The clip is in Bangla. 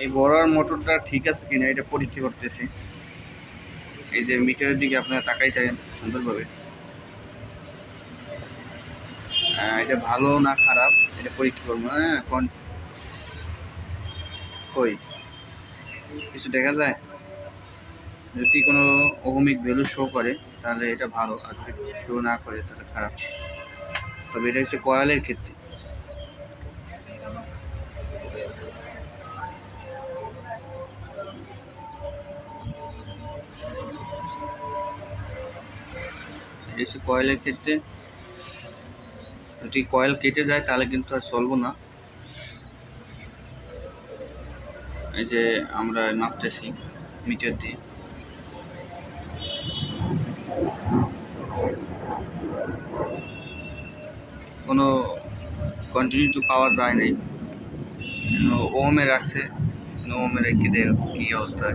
এই বড়ার মোটরটা ঠিক আছে কিনা এটা পরীক্ষা করতেছি। এই যে মিটারের দিকে আপনারা তাকাই থাকেন সুন্দরভাবে, এটা ভালো না খারাপ এটা পরীক্ষা করবো। হ্যাঁ, কই কিছু দেখা যায়? যদি কোনো ওহমিক ভ্যালু শো করে তাহলে এটা ভালো, আর যদি শো না করে তাহলে খারাপ। তবে এটা হচ্ছে কয়েলের ক্ষেত্রে। এটা হচ্ছে কয়েলের ক্ষেত্রে, যদি কয়েল কেটে যায় তাহলে কিন্তু আর চলবো না। এই যে আমরা মাপতেছি মিটার দিয়ে, কোনো কন্টিনিউটি পাওয়া যায় নাই, ওহমে রাখছে, ওহমে রেখে দেয় কী অবস্থা।